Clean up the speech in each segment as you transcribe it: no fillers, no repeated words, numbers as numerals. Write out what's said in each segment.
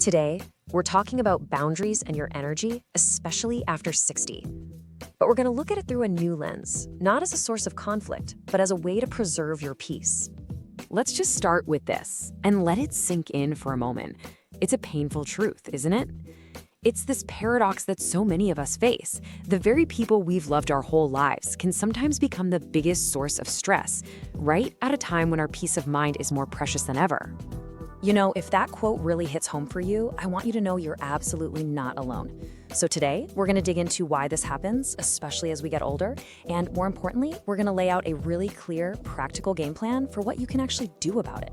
Today, we're talking about boundaries and your energy, especially after 60. But we're going to look at it through a new lens, not as a source of conflict, but as a way to preserve your peace. Let's just start with this and let it sink in for a moment. It's a painful truth, isn't it? It's this paradox that so many of us face. The very people we've loved our whole lives can sometimes become the biggest source of stress, right at a time when our peace of mind is more precious than ever. You know, if that quote really hits home for you, I want you to know you're absolutely not alone. So today, we're going to dig into why this happens, especially as we get older, and more importantly, we're going to lay out a really clear, practical game plan for what you can actually do about it.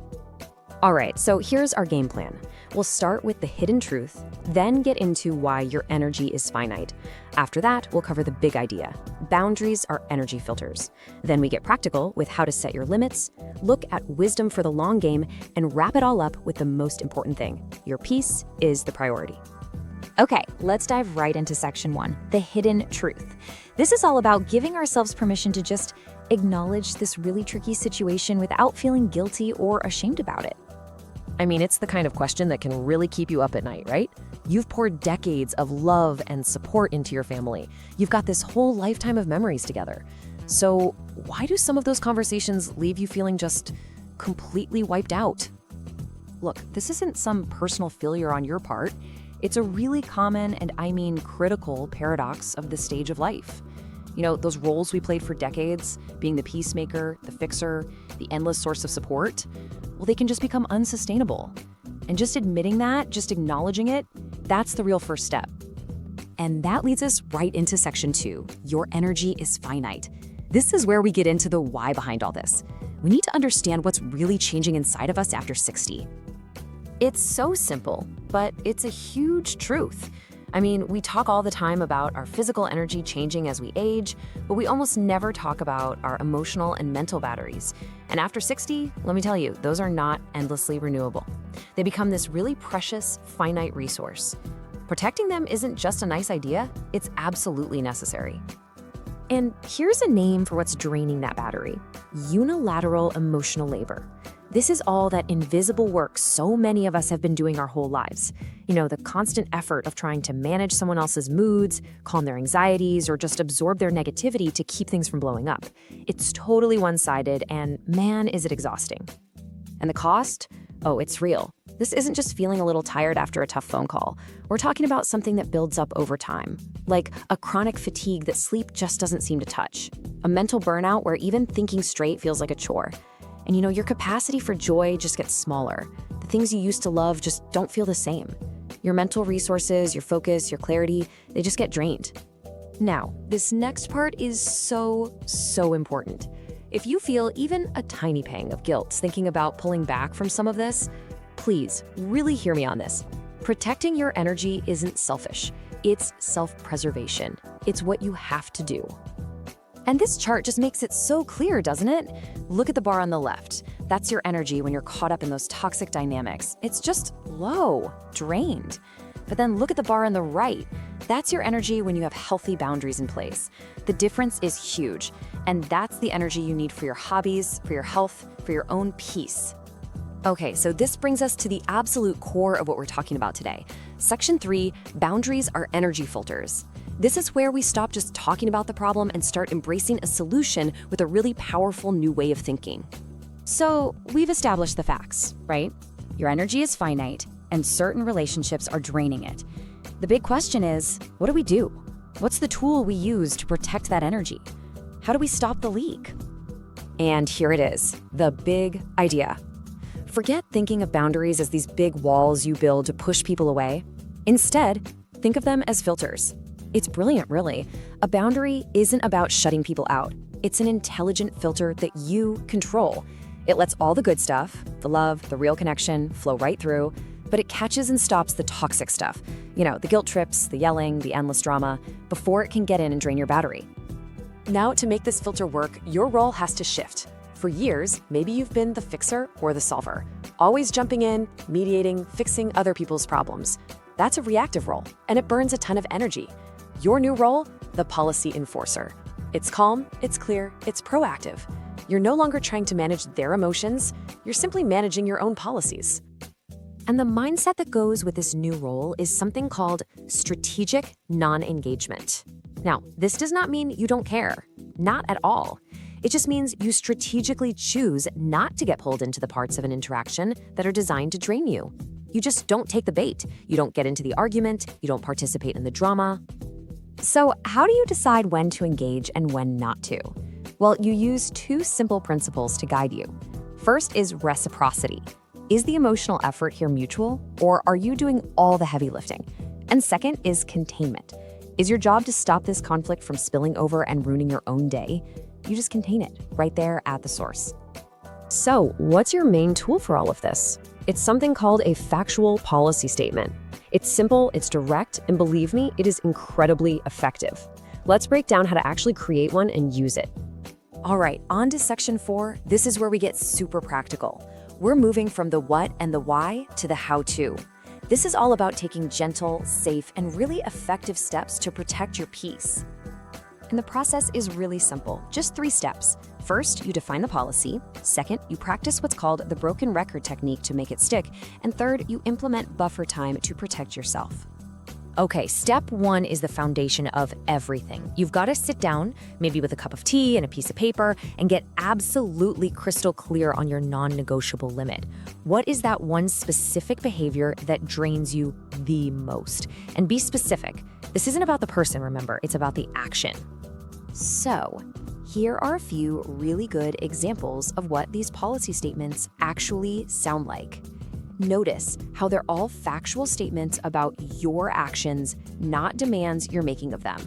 All right, so here's our game plan. We'll start with the hidden truth, then get into why your energy is finite. After that, we'll cover the big idea. Boundaries are energy filters. Then we get practical with how to set your limits, look at wisdom for the long game, and wrap it all up with the most important thing. Your peace is the priority. Okay, let's dive right into section 1, the hidden truth. This is all about giving ourselves permission to just acknowledge this really tricky situation without feeling guilty or ashamed about it. I mean, it's the kind of question that can really keep you up at night, right? You've poured decades of love and support into your family. You've got this whole lifetime of memories together. So why do some of those conversations leave you feeling just completely wiped out? Look, this isn't some personal failure on your part. It's a really common and I mean critical paradox of this stage of life. You know, those roles we played for decades, being the peacemaker, the fixer, the endless source of support, well, they can just become unsustainable. And just admitting that, just acknowledging it, that's the real first step. And that leads us right into section 2, your energy is finite. This is where we get into the why behind all this. We need to understand what's really changing inside of us after 60. It's so simple, but it's a huge truth. I mean, we talk all the time about our physical energy changing as we age, but we almost never talk about our emotional and mental batteries. And after 60, let me tell you, those are not endlessly renewable. They become this really precious, finite resource. Protecting them isn't just a nice idea, it's absolutely necessary. And here's a name for what's draining that battery: unilateral emotional labor. This is all that invisible work so many of us have been doing our whole lives. You know, the constant effort of trying to manage someone else's moods, calm their anxieties, or just absorb their negativity to keep things from blowing up. It's totally one-sided, and man, is it exhausting. And the cost? Oh, it's real. This isn't just feeling a little tired after a tough phone call. We're talking about something that builds up over time, like a chronic fatigue that sleep just doesn't seem to touch, a mental burnout where even thinking straight feels like a chore. And you know, your capacity for joy just gets smaller. The things you used to love just don't feel the same. Your mental resources, your focus, your clarity, they just get drained. Now, this next part is so important. If you feel even a tiny pang of guilt thinking about pulling back from some of this, please really hear me on this. Protecting your energy isn't selfish. It's self-preservation. It's what you have to do. And this chart just makes it so clear, doesn't it? Look at the bar on the left. That's your energy when you're caught up in those toxic dynamics. It's just low, drained. But then look at the bar on the right. That's your energy when you have healthy boundaries in place. The difference is huge. And that's the energy you need for your hobbies, for your health, for your own peace. Okay, so this brings us to the absolute core of what we're talking about today. Section 3, boundaries are energy filters. This is where we stop just talking about the problem and start embracing a solution with a really powerful new way of thinking. So we've established the facts, right? Your energy is finite, and certain relationships are draining it. The big question is, what do we do? What's the tool we use to protect that energy? How do we stop the leak? And here it is, the big idea. Forget thinking of boundaries as these big walls you build to push people away. Instead, think of them as filters. It's brilliant, really. A boundary isn't about shutting people out. It's an intelligent filter that you control. It lets all the good stuff, the love, the real connection, flow right through, but it catches and stops the toxic stuff. You know, the guilt trips, the yelling, the endless drama, before it can get in and drain your battery. Now, to make this filter work, your role has to shift. For years, maybe you've been the fixer or the solver, always jumping in, mediating, fixing other people's problems. That's a reactive role, and it burns a ton of energy. Your new role, the policy enforcer. It's calm, it's clear, it's proactive. You're no longer trying to manage their emotions, you're simply managing your own policies. And the mindset that goes with this new role is something called strategic non-engagement. Now, this does not mean you don't care. Not at all. It just means you strategically choose not to get pulled into the parts of an interaction that are designed to drain you. You just don't take the bait. You don't get into the argument. You don't participate in the drama. So, how do you decide when to engage and when not to? Well, you use two simple principles to guide you. First is reciprocity. Is the emotional effort here mutual, or are you doing all the heavy lifting? And second is containment. Is your job to stop this conflict from spilling over and ruining your own day? You just contain it right there at the source. So, what's your main tool for all of this? It's something called a factual policy statement. It's simple, it's direct, and believe me, it is incredibly effective. Let's break down how to actually create one and use it. All right, on to section 4. This is where we get super practical. We're moving from the what and the why to the how-to. This is all about taking gentle, safe, and really effective steps to protect your peace. And the process is really simple, just 3 steps. First, you define the policy. Second, you practice what's called the broken record technique to make it stick. And third, you implement buffer time to protect yourself. Okay, step 1 is the foundation of everything. You've got to sit down, maybe with a cup of tea and a piece of paper, and get absolutely crystal clear on your non-negotiable limit. What is that one specific behavior that drains you the most? And be specific. This isn't about the person, remember, it's about the action. So, here are a few really good examples of what these policy statements actually sound like. Notice how they're all factual statements about your actions, not demands you're making of them.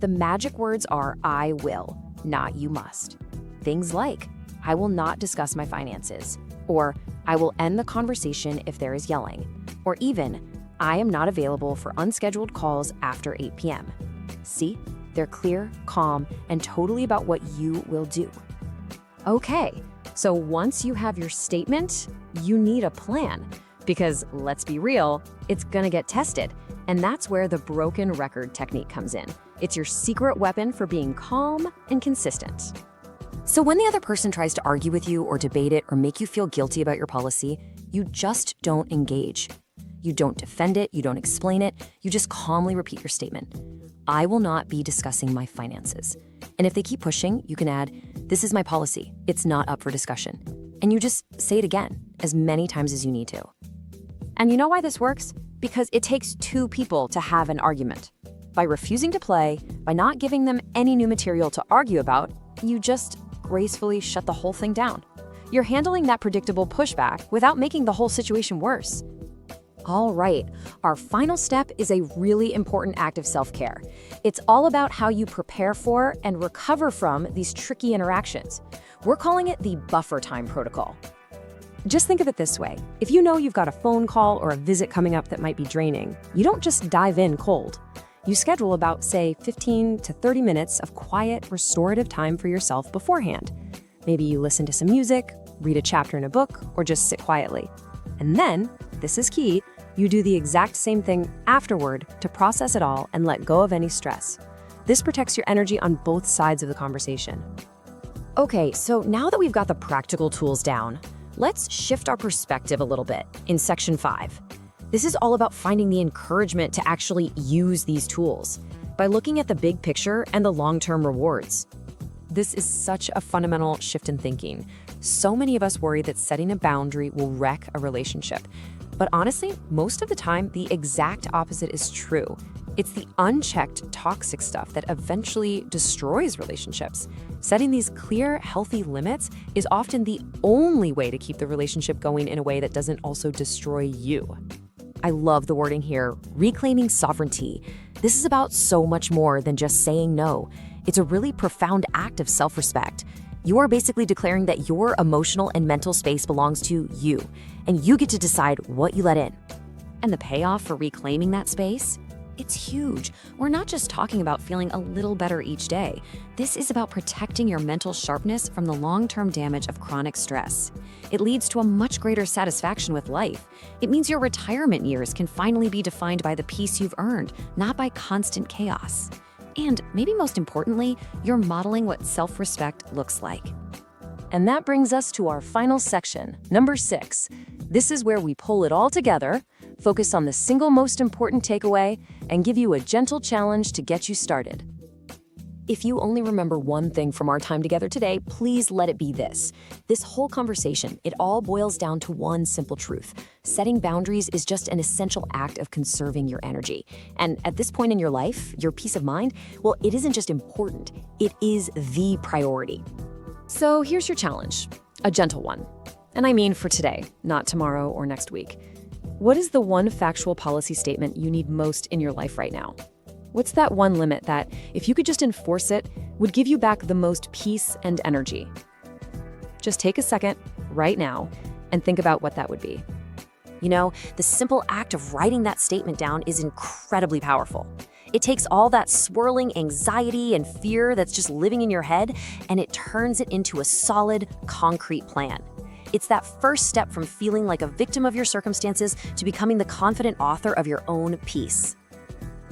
The magic words are I will, not you must. Things like, I will not discuss my finances, or I will end the conversation if there is yelling, or even, I am not available for unscheduled calls after 8 p.m. See? They're clear, calm, and totally about what you will do. Okay, so once you have your statement, you need a plan. Because let's be real, it's gonna get tested. And that's where the broken record technique comes in. It's your secret weapon for being calm and consistent. So when the other person tries to argue with you or debate it or make you feel guilty about your policy, you just don't engage. You don't defend it, you don't explain it, you just calmly repeat your statement. I will not be discussing my finances. And if they keep pushing, you can add, this is my policy, it's not up for discussion. And you just say it again, as many times as you need to. And you know why this works? Because it takes 2 people to have an argument. By refusing to play, by not giving them any new material to argue about, you just gracefully shut the whole thing down. You're handling that predictable pushback without making the whole situation worse. All right, our final step is a really important act of self-care. It's all about how you prepare for and recover from these tricky interactions. We're calling it the buffer time protocol. Just think of it this way. If you know you've got a phone call or a visit coming up that might be draining, you don't just dive in cold. You schedule about, say, 15 to 30 minutes of quiet, restorative time for yourself beforehand. Maybe you listen to some music, read a chapter in a book, or just sit quietly. And then, this is key, you do the exact same thing afterward to process it all and let go of any stress. This protects your energy on both sides of the conversation. Okay, so now that we've got the practical tools down, let's shift our perspective a little bit in section 5. This is all about finding the encouragement to actually use these tools by looking at the big picture and the long-term rewards. This is such a fundamental shift in thinking. So many of us worry that setting a boundary will wreck a relationship. But honestly, most of the time, the exact opposite is true. It's the unchecked toxic stuff that eventually destroys relationships. Setting these clear, healthy limits is often the only way to keep the relationship going in a way that doesn't also destroy you. I love the wording here, reclaiming sovereignty. This is about so much more than just saying no. It's a really profound act of self-respect. You are basically declaring that your emotional and mental space belongs to you, and you get to decide what you let in. And the payoff for reclaiming that space? It's huge. We're not just talking about feeling a little better each day. This is about protecting your mental sharpness from the long-term damage of chronic stress. It leads to a much greater satisfaction with life. It means your retirement years can finally be defined by the peace you've earned, not by constant chaos. And maybe most importantly, you're modeling what self-respect looks like. And that brings us to our final section, number 6. This is where we pull it all together, focus on the single most important takeaway, and give you a gentle challenge to get you started. If you only remember one thing from our time together today, please let it be this. This whole conversation, it all boils down to one simple truth. Setting boundaries is just an essential act of conserving your energy. And at this point in your life, your peace of mind, well, it isn't just important, it is the priority. So here's your challenge, a gentle one. And I mean for today, not tomorrow or next week. What is the one factual policy statement you need most in your life right now? What's that one limit that, if you could just enforce it, would give you back the most peace and energy? Just take a second right now and think about what that would be. You know, the simple act of writing that statement down is incredibly powerful. It takes all that swirling anxiety and fear that's just living in your head, and it turns it into a solid, concrete plan. It's that first step from feeling like a victim of your circumstances to becoming the confident author of your own peace.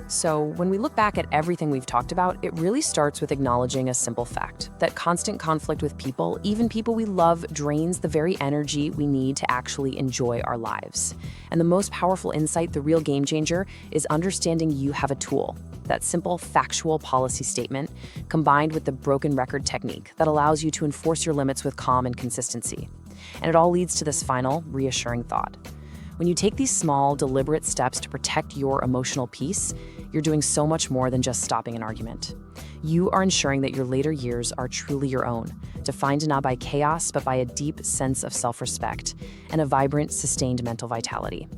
So when we look back at everything we've talked about, it really starts with acknowledging a simple fact, that constant conflict with people, even people we love, drains the very energy we need to actually enjoy our lives. And the most powerful insight, the real game changer, is understanding you have a tool, that simple factual policy statement, combined with the broken record technique that allows you to enforce your limits with calm and consistency. And it all leads to this final, reassuring thought. When you take these small, deliberate steps to protect your emotional peace, you're doing so much more than just stopping an argument. You are ensuring that your later years are truly your own, defined not by chaos, but by a deep sense of self-respect and a vibrant, sustained mental vitality.